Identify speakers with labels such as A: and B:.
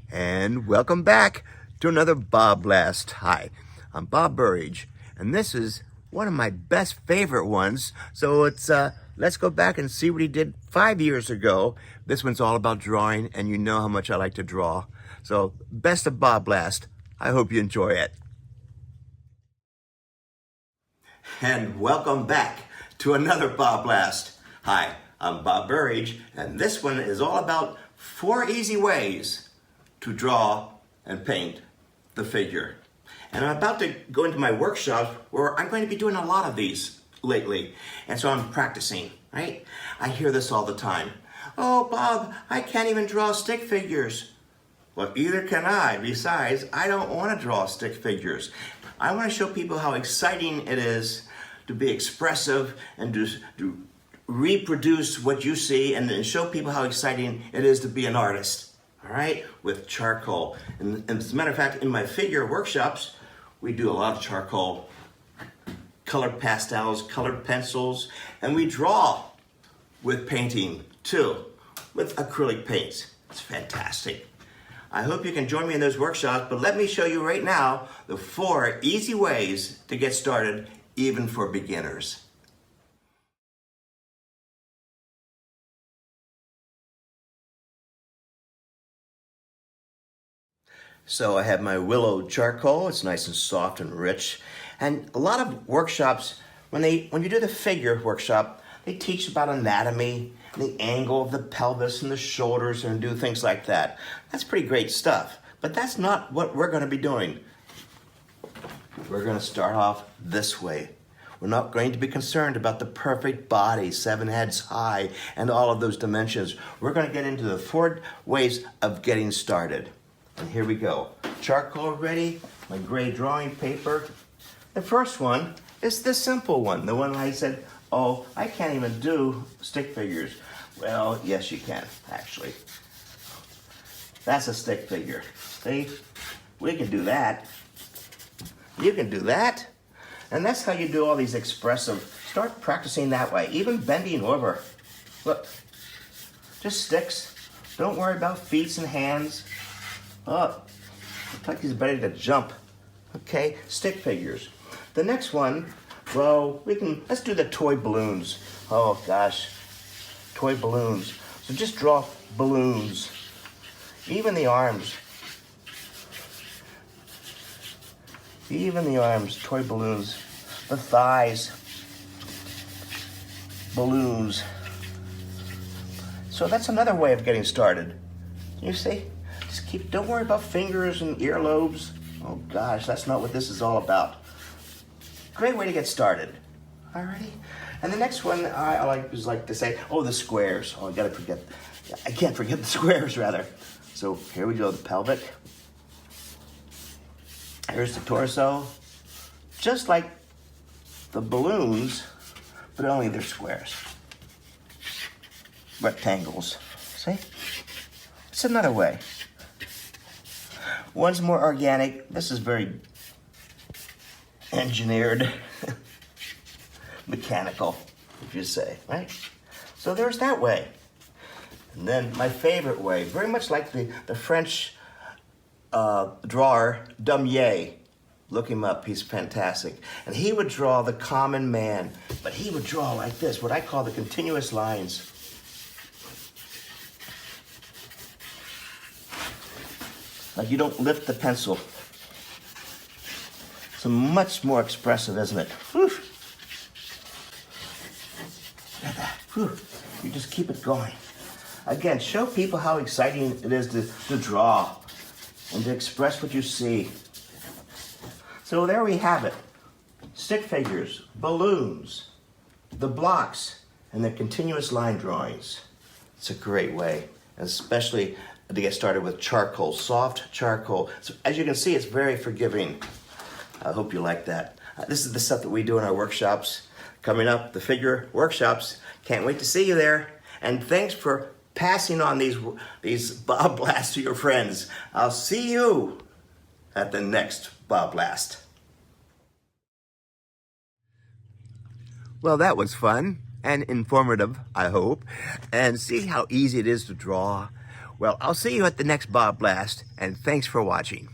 A: And welcome back to another BobBlast. Hi, I'm Bob Burridge, and this is one of my best favorite ones. So let's go back and see what he did 5 years ago. This one's all about drawing, and you know how much I like to draw. So best of BobBlast. I hope you enjoy it. And welcome back to another BobBlast. Hi, I'm Bob Burridge, and this one is all about 4 easy ways to draw and paint the figure. And I'm about to go into my workshop where I'm going to be doing a lot of these lately. And so I'm practicing, right? I hear this all the time. Oh, Bob, I can't even draw stick figures. Well, either can I. Besides, I don't want to draw stick figures. I want to show people how exciting it is to be expressive and to reproduce what you see, and then show people how exciting it is to be an artist, all right, with charcoal. And as a matter of fact, in my figure workshops, we do a lot of charcoal, colored pastels, colored pencils, and we draw with painting too, with acrylic paints. It's fantastic. I hope you can join me in those workshops, but let me show you right now the 4 easy ways to get started, even for beginners. So I have my willow charcoal. It's nice and soft and rich. And a lot of workshops, when you do the figure workshop, they teach about anatomy, the angle of the pelvis and the shoulders, and do things like that. That's pretty great stuff. But that's not what we're going to be doing. We're going to start off this way. We're not going to be concerned about the perfect body, 7 heads high, and all of those dimensions. We're going to get into the 4 ways of getting started. And here we go. Charcoal ready, my gray drawing paper. The first one is the simple one, the one I said, oh, I can't even do stick figures. Well, yes, you can, actually. That's a stick figure. See? We can do that. You can do that. And that's how you do all these expressive. Start practicing that way, even bending over. Look, just sticks. Don't worry about feet and hands. Oh, looks like he's ready to jump. Okay, stick figures. The next one, well, let's do the toy balloons. Oh gosh, toy balloons. So just draw balloons. Even the arms. Even the arms, toy balloons. The thighs, balloons. So that's another way of getting started. You see? Don't worry about fingers and earlobes. Oh gosh, that's not what this is all about. Great way to get started. Alrighty. And the next one I like to say, oh, the squares. Oh, I can't forget the squares rather. So here we go, the pelvic. Here's the torso. Just like the balloons, but only they're squares. Rectangles. See? It's another way. One's more organic. This is very engineered, mechanical, if you say, right? So there's that way. And then my favorite way, very much like the French drawer, Dumier. Look him up, he's fantastic. And he would draw the common man, but he would draw like this, what I call the continuous lines. Like you don't lift the pencil. So much more expressive, isn't it? Whew. Look at that. Whew. You just keep it going. Again, show people how exciting it is to draw and to express what you see. So there we have it. Stick figures, balloons, the blocks, and the continuous line drawings. It's a great way, especially to get started with charcoal, soft charcoal. So as you can see, it's very forgiving. I hope you like that. This is the stuff that we do in our workshops. Coming up, the figure workshops. Can't wait to see you there. And thanks for passing on these BobBlasts to your friends. I'll see you at the next BobBlast. Well, that was fun and informative, I hope. And see how easy it is to draw Well, I'll see you at the next Bob Blast, and thanks for watching.